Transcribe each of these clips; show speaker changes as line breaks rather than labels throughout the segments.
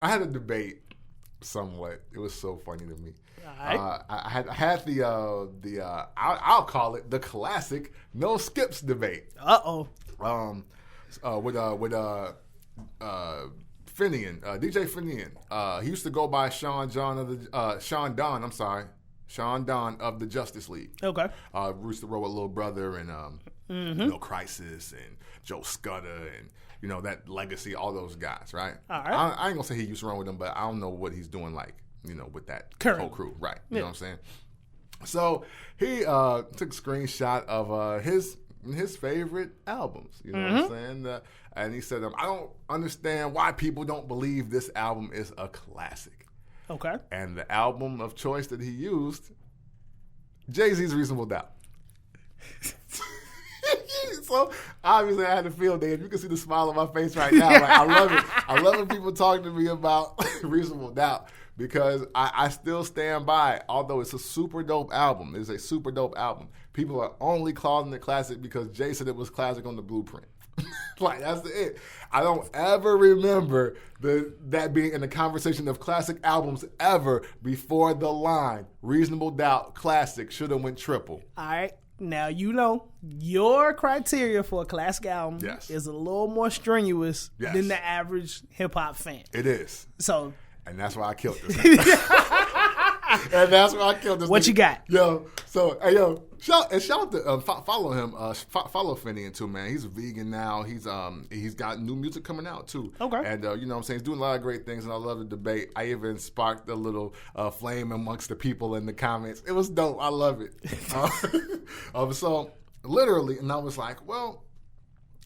I had a debate somewhat. It was so funny to me.
All right.
I had I'll call it the classic no skips debate.
Uh-oh.
With Finian, DJ Finian. He used to go by Sean Don of the Justice League.
Okay.
Used to roll with Little Brother and Crisis and Joe Scudder and that Legacy, all those guys, right?
All right.
I ain't gonna say he used to run with them, but I don't know what he's doing with that whole crew, right? You know what I'm saying? So he took a screenshot of his favorite albums. You know what I'm saying? And he said, I don't understand why people don't believe this album is a classic.
Okay.
And the album of choice that he used, Jay-Z's Reasonable Doubt. So obviously I had to feel, Dave. You can see the smile on my face right now. Like, I love it. I love when people talk to me about Reasonable Doubt because I still stand by it. Although it's a super dope album. It's a super dope album. People are only calling it classic because Jay said it was classic on the Blueprint. Like, that's it. I don't ever remember that being in the conversation of classic albums ever before the line, Reasonable Doubt, classic, should have went triple.
All right. Now, your criteria for a classic album is a little more strenuous than the average hip-hop fan.
It is.
So,
and that's why I killed this. What
you got?
Yo, shout out to follow him. Follow Finian too, man. He's a vegan now. He's got new music coming out too.
Okay.
And you know what I'm saying, he's doing a lot of great things, and I love the debate. I even sparked a little flame amongst the people in the comments. It was dope. I love it. So literally, and I was like, well.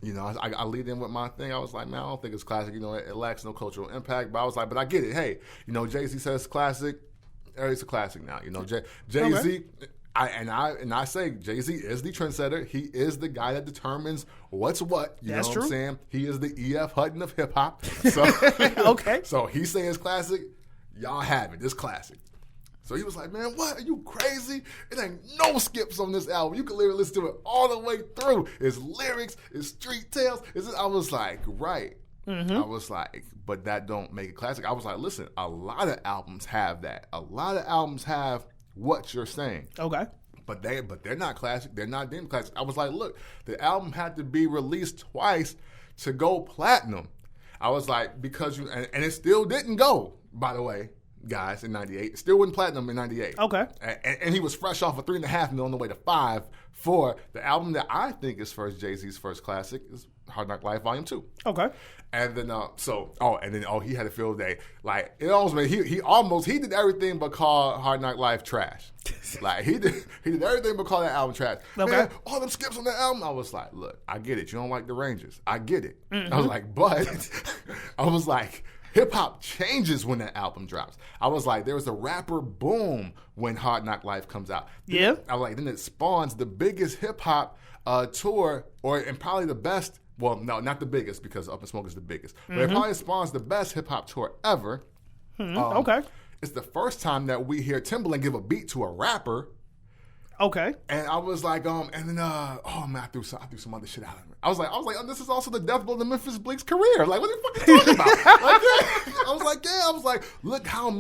I lead in with my thing. I was like, man, I don't think it's classic. It lacks no cultural impact. But I was like, but I get it. Hey, Jay-Z says classic. It's a classic now. Jay-Z, I say Jay-Z is the trendsetter. He is the guy that determines what's what. You know what I'm saying? He is the E.F. Hutton of hip-hop. So,
okay.
So he says classic. Y'all have it. It's classic. So he was like, man, what? Are you crazy? It ain't no skips on this album. You can literally listen to it all the way through. It's lyrics. It's street tales. I was like, right. I was like, but that don't make it classic. I was like, listen, a lot of albums have that. A lot of albums have what you're saying.
Okay.
But they're not classic. They're not deemed classic. I was like, look, the album had to be released twice to go platinum. I was like, because and it still didn't go, by the way. Guys, in 98. Still went platinum in 98.
Okay.
And he was fresh off of 3.5 million on the way to 5 for the album that I think is Jay-Z's first classic is Hard Knock Life Volume 2.
Okay.
And then he had a field day. Like, it almost made he did everything but call Hard Knock Life trash. Like, he did everything but call that album trash.
Okay.
Man, all them skips on that album. I was like, look, I get it. You don't like the Rangers. I get it. I was like, but I was like, hip-hop changes when that album drops. I was like, there was a rapper boom when Hard Knock Life comes out.
Yeah.
I was like, then it spawns the biggest hip-hop tour, and probably the best, well, no, not the biggest, because Up in Smoke is the biggest, but it probably spawns the best hip-hop tour ever.
Okay.
It's the first time that we hear Timbaland give a beat to a rapper.
Okay.
And I was like, and then, I threw some other shit out of it. I was like, this is also the death blow to Memphis Bleek's career. Like, what the fuck are you talking about? I was like, look how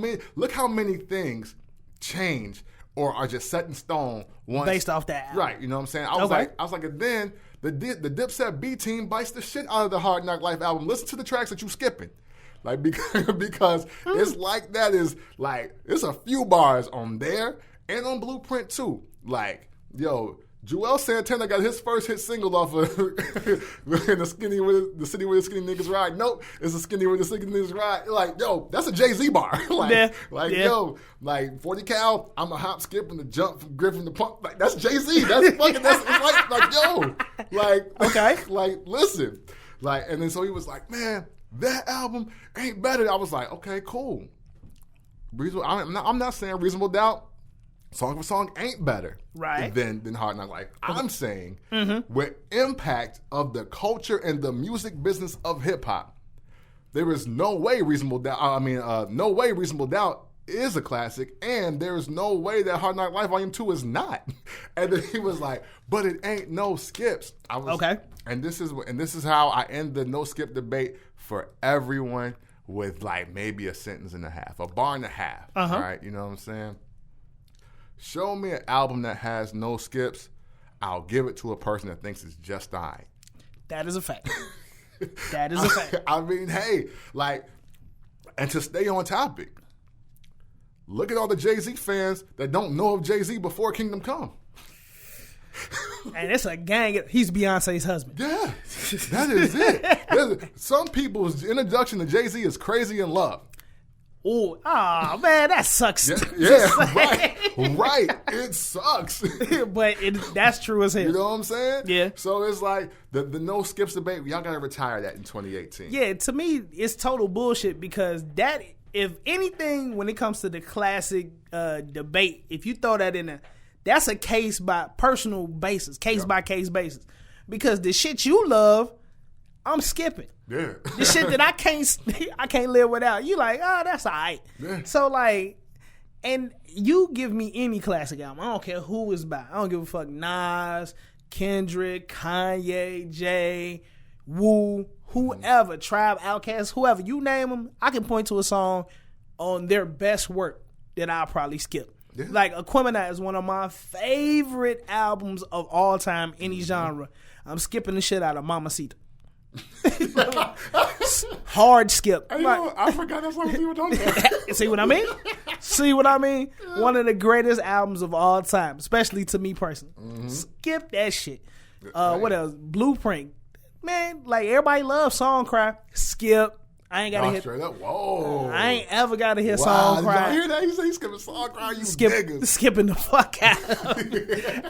many things change or are just set in stone once
based off that album.
Right, you know what I'm saying? I was like, and then the Dipset B team bites the shit out of the Hard Knock Life album. Listen to the tracks that you skipping. Like, because it's like that is like, it's a few bars on there and on Blueprint too. Like, yo, Joel Santana got his first hit single off of the City where the skinny niggas ride. Nope, it's the Skinny where the skinny niggas ride. Like, yo, that's a Jay-Z bar. Yo, like 40 cal, I'm a hop, skip, and the jump from Griffin to Pump. Like, that's Jay-Z. That's fucking, it's like, yo. Like, okay. Like, listen. Like, and then so he was like, man, that album ain't better. I was like, okay, cool. I'm not saying Reasonable Doubt song for song ain't better than Hard Knock Life. I'm saying with impact of the culture and the music business of hip hop, there is no way Reasonable Doubt. No way Reasonable Doubt is a classic, and there is no way that Hard Knock Life Volume 2 is not. And then he was like, but it ain't no skips. I was okay. And this is how I end the no skip debate for everyone with like maybe a sentence and a half, a bar and a half. Right? You know what I'm saying? Show me an album that has no skips. I'll give it to a person that thinks it's just all right.
That is a fact. That is a fact.
I mean, hey, like, and to stay on topic, look at all the Jay-Z fans that don't know of Jay-Z before Kingdom Come.
And it's a gang. He's Beyonce's husband.
Yeah, that is it. Some people's introduction to Jay-Z is Crazy in Love.
Oh, man, that sucks.
Yeah, right. It sucks.
But that's true as hell.
You know what I'm saying?
Yeah.
So it's like the no skips debate. Y'all gotta retire that in 2018.
Yeah, to me, it's total bullshit because that, if anything, when it comes to the classic debate, if you throw that in there, that's a case by personal basis, by case basis, because the shit you love, I'm skipping.
Yeah.
The shit that I can't live without. You like, oh, that's all right.
Yeah.
So like, and you give me any classic album. I don't care who it's by. I don't give a fuck. Nas, Kendrick, Kanye, Jay, Wu, whoever, Tribe, Outkast, whoever. You name them, I can point to a song on their best work that I'll probably skip. Yeah. Like, Aquemini is one of my favorite albums of all time, any genre. I'm skipping the shit out of Mamacita. Hard skip.
I forgot that's what people don't know.
See what I mean? See what I mean? One of the greatest albums of all time, especially to me personally. Skip that shit. What else? Blueprint. Man, like, everybody loves Song Cry. Skip. I ain't gotta hit.
Straight up. Whoa.
I ain't ever gotta hear Song Cry.
Did y'all hear that? You say he's skipping Song Cry, you niggas.
Skipping the fuck out.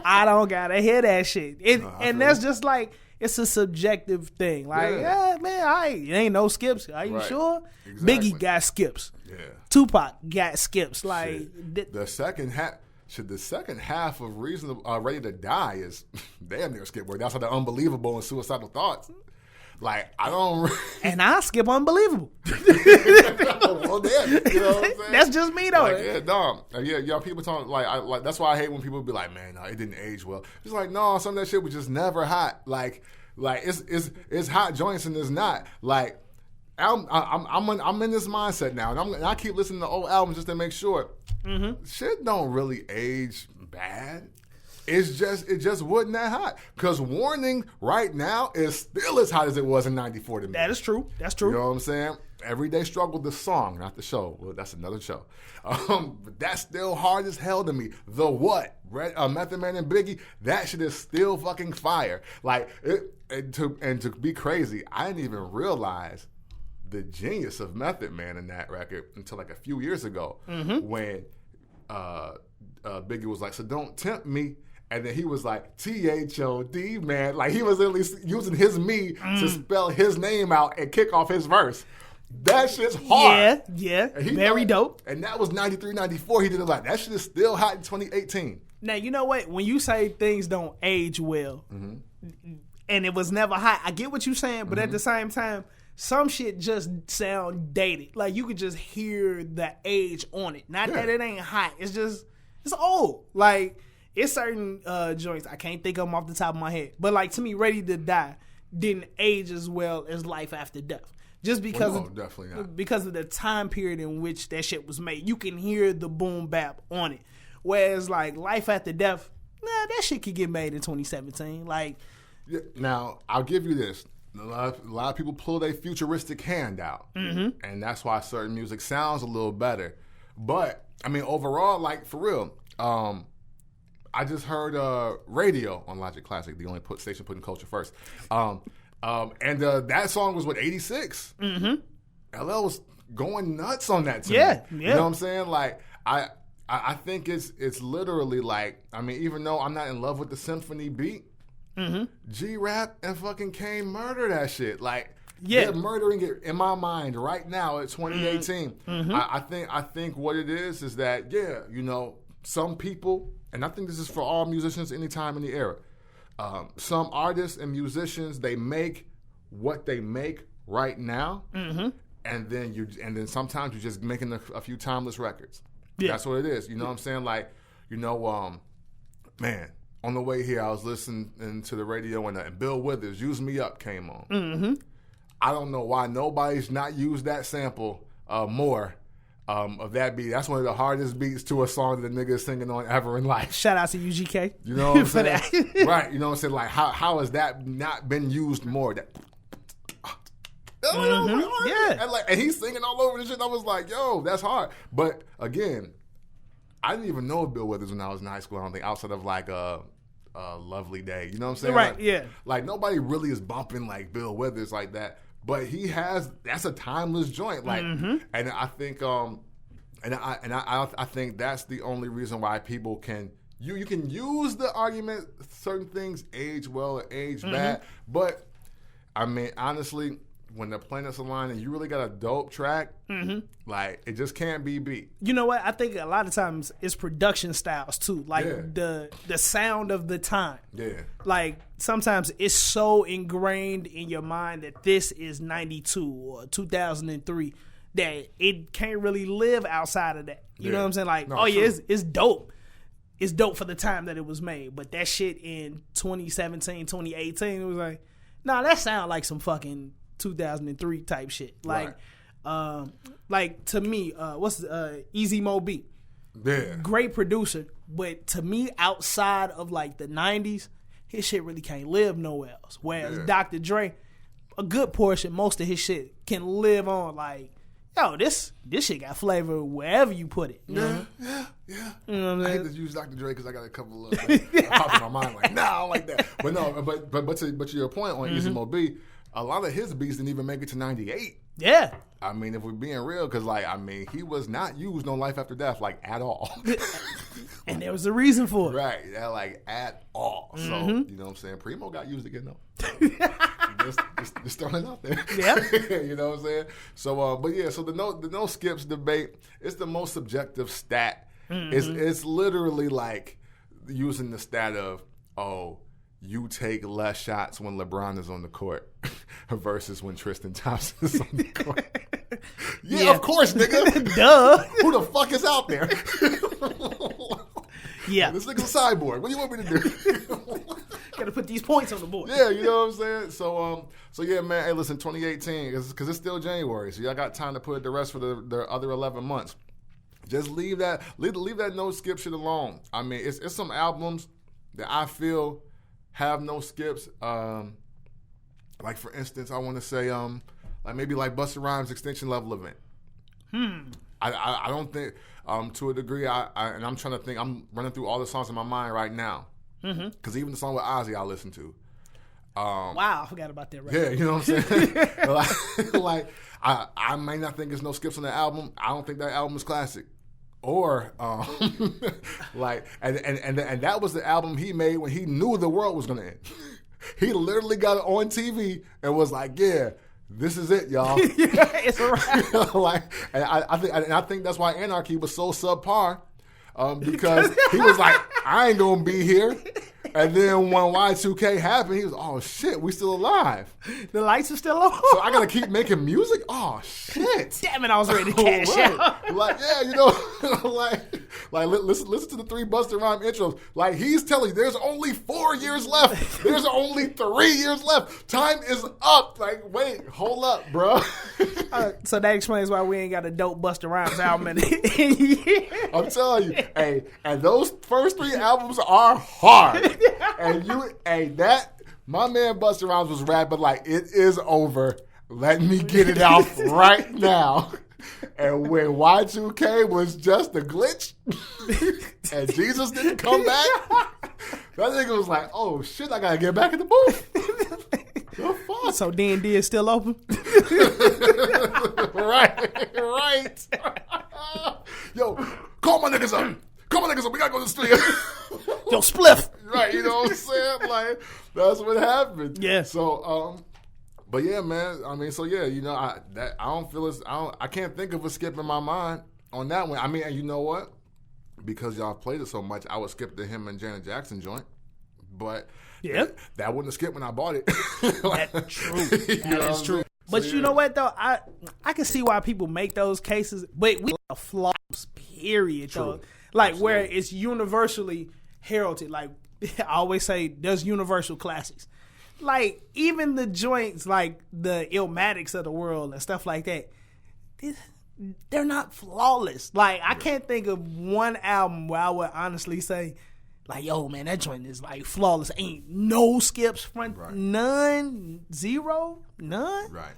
I don't gotta hear that shit. And that's just like, it's a subjective thing. Like, yeah man, it ain't no skips. Are you sure? Exactly. Biggie got skips. Yeah. Tupac got skips. Like,
the second half of Ready to Die is damn near skip word. That's how the Unbelievable and Suicidal Thoughts. Like, I don't.
And I skip Unbelievable.
Well, damn, you know what I'm saying?
That's just me though.
Like, yeah, dog. Yeah, people talk like that's why I hate when people be like, man, no, it didn't age well. It's like, no, some of that shit was just never hot. Like it's hot joints and it's not. Like, I'm in this mindset now, and I keep listening to old albums just to make sure. Shit don't really age bad. It just wasn't that hot. Because Warning right now is still as hot as it was in 94 to me.
That is true. That's true.
You know what I'm saying? Everyday Struggle, the song, not the show. Well, that's another show. But that's still hard as hell to me. The What? Method Man and Biggie, that shit is still fucking fire. Like, to be crazy, I didn't even realize the genius of Method Man in that record until like a few years ago when Biggie was like, so don't tempt me. And then he was like, T-H-O-D, man. Like, he was at least using his me to spell his name out and kick off his verse. That shit's hard.
Yeah. Very dope.
And that was 93, 94. He did it like, that shit is still hot in 2018.
Now, you know what? When you say things don't age well, and it was never hot, I get what you're saying, but at the same time, some shit just sound dated. Like, you could just hear the age on it. Not that it ain't hot. It's just, it's old. Like, it's certain joints, I can't think of them off the top of my head. But like, to me, Ready to Die didn't age as well as Life After Death. Just because
definitely not.
Because of the time period in which that shit was made. You can hear the boom bap on it. Whereas like Life After Death, that shit could get made in 2017. Like,
now, I'll give you this. A lot of people pull their futuristic hand out. And that's why certain music sounds a little better. But, I mean, overall, like, for real, I just heard Radio on Logic Classic, the only station putting culture first. And that song was, 86? LL was going nuts on that to me. You know what I'm saying? Like, I think it's literally like, I mean, even though I'm not in love with the symphony beat, G-Rap and fucking Kane murder that shit. Like, they're murdering it in my mind right now at 2018. I think what it is that, you know, some people, and I think this is for all musicians anytime, any era, some artists and musicians, they make what they make right now, and then sometimes you're just making a few timeless records. That's what it is. You know what I'm saying? Like, you know, man, on the way here, I was listening to the radio and Bill Withers' "Use Me Up" came on. I don't know why nobody's not used that sample more of that beat. That's one of the hardest beats to a song that a nigga is singing on ever in life.
Shout out to UGK.
You know what I'm saying? Right. You know what I'm saying? Like, how has that not been used more? That.
Yeah.
And he's singing all over this shit. I was like, yo, that's hard. But again, I didn't even know Bill Withers when I was in high school. I don't think, outside of like a Lovely Day. You know what I'm saying?
Right.
Like,
yeah.
Like nobody really is bumping like Bill Withers like that. But that's a timeless joint. Like, and I think, I think that's the only reason why people can. You can use the argument certain things age well or age bad, but I mean honestly. When the planets align and you really got a dope track, like it just can't be beat.
You know what? I think a lot of times it's production styles too, like the sound of the time.
Yeah.
Like sometimes it's so ingrained in your mind that this is 92 or 2003 that it can't really live outside of that. You know what I'm saying? Like, it's dope. It's dope for the time that it was made, but that shit in 2017, 2018, it was like, nah, that sound like some fucking 2003 type shit. Like, like to me, what's Easy Mo B?
Yeah.
Great producer, but to me, outside of like the 90s, his shit really can't live nowhere else. Whereas Dr. Dre, a good portion, most of his shit can live on. Like, yo, this shit got flavor wherever you put it.
Yeah.
You know what I'm
I hate to use Dr. Dre because I got a couple of pop in my mind like, nah, I don't like that. But no, but to your point on Easy Mo B, a lot of his beats didn't even make it to 98.
Yeah.
I mean, if we're being real, because, like, I mean, he was not used on Life After Death, like, at all.
And there was a reason for it.
Right. Yeah, like, at all. So, you know what I'm saying? Primo got used again, though. just throwing it out there.
Yeah.
You know what I'm saying? So, but yeah, so the no skips debate, it's the most subjective stat. It's literally like using the stat of, you take less shots when LeBron is on the court versus when Tristan Thompson is on the court. Yeah, of course, nigga.
Duh.
Who the fuck is out there?
Yeah.
This nigga's a cyborg. What do you want me to do?
Gotta put these points on the board.
Yeah, you know what I'm saying? So yeah, man, hey, listen, 2018, because it's still January, so y'all got time to put it to rest for the other 11 months. Just leave that no skip shit alone. I mean, it's some albums that I feel have no skips. Like for instance, I want to say like maybe like Busta Rhymes Extinction Level Event. I don't think to a degree and I'm trying to think. I'm running through all the songs in my mind right now because even the song with Ozzy I listen to.
Wow, I forgot about that. Right?
Yeah, you know what I'm saying. like I may not think there's no skips on the album. I don't think that album is classic. Or like and that was the album he made when he knew the world was gonna end. He literally got it on TV and was like, "Yeah, this is it, y'all."
It's a wrap.
Like, and I think that's why Anarchy was so subpar because he was like, "I ain't gonna be here." And then when Y2K happened, he was, oh shit, we still alive.
The lights are still on.
So I gotta keep making music? Oh shit.
Damn it, I was ready to cash out.
Like, yeah, you know, like listen to the 3 Busta Rhymes intros. Like he's telling you there's only 4 years left. There's only 3 years left. Time is up. Like, wait, hold up, bro.
So that explains why we ain't got a dope Busta Rhymes album in years.
I'm telling you, hey, and those first 3 albums are hard. And my man Busta Rhymes was rapping like, it is over. Let me get it out right now. And when Y2K was just a glitch and Jesus didn't come back, that nigga was like, oh shit, I gotta get back in the booth. The fuck?
So D&D is still open?
Right. Yo, call my niggas up. We gotta go to the studio.
Yo, spliff.
Right, you know what I'm saying? Like, that's what happened.
Yeah.
So, but yeah, man. I mean, so yeah, you know, I can't think of a skip in my mind on that one. I mean, and you know what? Because y'all played it so much, I would skip the him and Janet Jackson joint. But
yeah,
that wouldn't have skipped when I bought it.
That's true. That is true. But
so,
you know what though? I can see why people make those cases, but we have flaws. Period.
True.
Though. Like
Absolutely.
where it's universally heralded. Like I always say, there's universal classics. like even the joints like the Illmatics of the world and stuff like that, they're not flawless. Like I can't think of one album where I would honestly say, like, yo, man, that joint is like flawless. Ain't no skips, none, zero, none.
Right.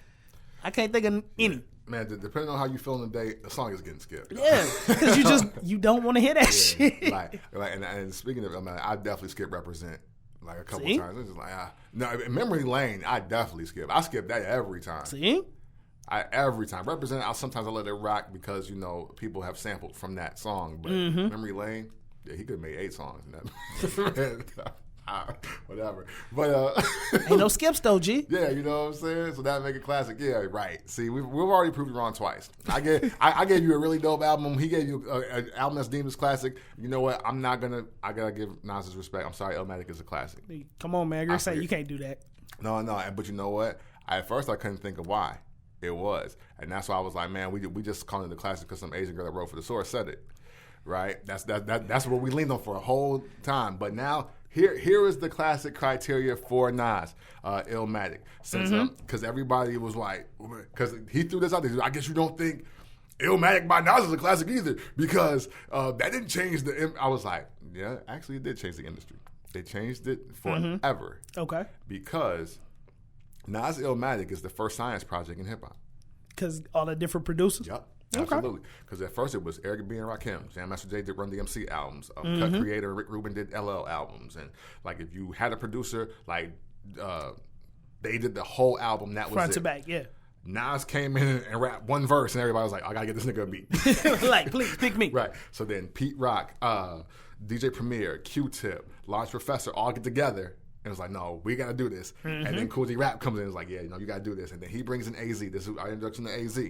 I can't think of any.
Man, depending on how you feel in the day, the song is getting skipped.
Yeah, because you don't want to hear that shit.
Like, and speaking of, I definitely skip Represent like a couple times. It's just like, no, Memory Lane, I definitely skip. I skip that every time.
See?
Every time. Represent, sometimes I let it rock because, people have sampled from that song. But Memory Lane, yeah, he could have made 8 songs in that. Whatever. But
ain't no skips though, G.
Yeah, you know what I'm saying? So that make it classic. Yeah, right. See, we've already proved you wrong twice. I gave you a really dope album. He gave you an album that's deemed as classic. You know what? I gotta give Nas his respect. I'm sorry, Illmatic is a classic.
Come on, man. You're saying you can't do that.
No, but you know what? At first I couldn't think of why it was. And that's why I was like, man, we just called it a classic because some Asian girl that wrote for The Source said it. Right? That's what we leaned on for a whole time. But now Here is the classic criteria for Nas, Illmatic. Because everybody was like, because he threw this out there. I guess you don't think Illmatic by Nas is a classic either because that didn't change I was like, yeah, actually it did change the industry. They changed it forever.
Okay.
Because Nas Illmatic is the first science project in hip-hop.
Because all the different producers?
Yep. Absolutely. Because at first it was Eric B. and Rakim. Jam Master Jay did Run DMC albums. Cut Creator Rick Rubin did LL albums. And like if you had a producer, like they did the whole album. That was
front
it.
to back, yeah.
Nas came in and rapped one verse and everybody was like, I gotta get this nigga a beat.
Like, please, pick me.
Right. So then Pete Rock, DJ Premier, Q-Tip, Large Professor all get together. And it's like, no, we got to do this. And then Cool G Rap comes in and is like, yeah, you got to do this. And then he brings in AZ. This is our introduction to AZ.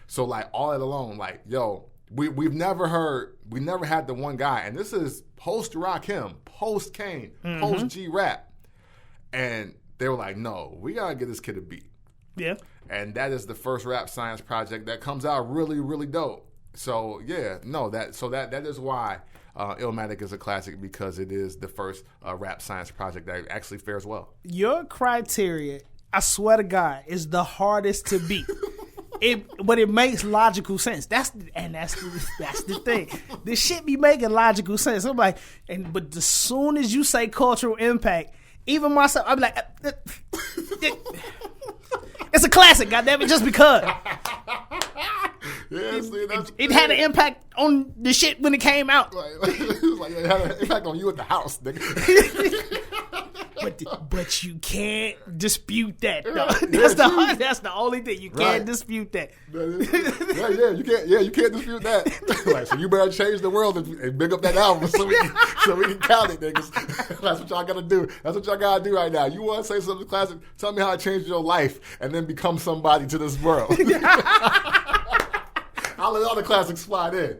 So, like, all that alone, like, yo, we've never had the one guy. And this is post-Rakim, post-Kane, post-G-Rap. And they were like, no, we got to get this kid a beat.
Yeah.
And that is the first rap science project that comes out really, really dope. So, yeah, no, that is why Illmatic is a classic because it is the first rap science project that actually fares well. Your
criteria, I swear to God, is the hardest to beat. But it makes logical sense. That's the thing. This shit be making logical sense. I'm like, but as soon as you say cultural impact, even myself, I'm like, it's a classic, goddammit, just because.
Yeah, see,
it had an impact on the shit when it came out.
It had an impact on you at the house, nigga.
But you can't dispute that.
Right.
That's the only thing you can't dispute that.
You can't dispute that. Like, so you better change the world and big up that album so we can count it, niggas. That's what y'all gotta do. That's what y'all gotta do right now. You want to say something classic? Tell me how it changed your life, and then become somebody to this world. I'll let all the classics slide in.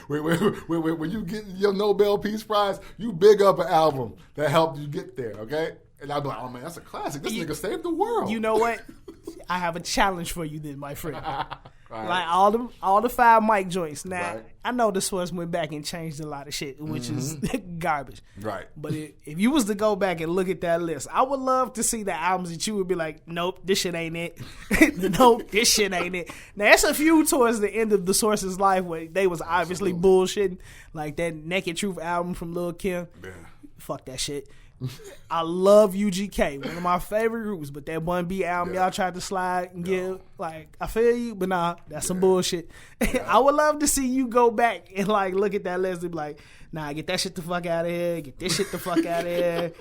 When you get your Nobel Peace Prize, you big up an album that helped you get there, okay? And I'll be like, oh man, that's a classic. This nigga saved the world.
You know what? I have a challenge for you then, my friend.
Right.
Like all the 5 mic joints. Now, I know the Source went back and changed a lot of shit, which is garbage.
Right.
But if you was to go back and look at that list, I would love to see the albums that you would be like, nope, this shit ain't it. Nope, this shit ain't it. Now, there's a few towards the end of the Source's life where they was obviously bullshitting. Like that Naked Truth album from Lil' Kim. Yeah. Fuck that shit. I love UGK, one of my favorite groups, but that 1B album y'all tried to slide and give, like, I feel you, but nah, that's some bullshit. I would love to see you go back and like look at that list and be like, nah, get that shit the fuck out of here, get this shit the fuck out of here.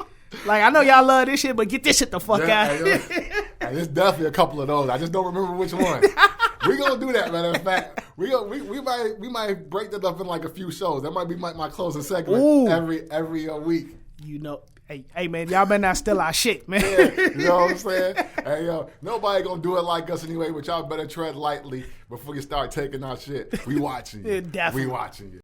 Like, I know y'all love this shit, but get this shit the fuck out of here.
And there's definitely a couple of those. I just don't remember which one. We're gonna do that, matter of fact. We might break that up in like a few shows. That might be my closing segment every week.
You know. Hey man, y'all better not steal our shit, man.
Yeah, you know what I'm saying? Hey, yo, nobody gonna do it like us anyway, but y'all better tread lightly before you start taking our shit. We watching you.
Yeah, definitely.
We watching you.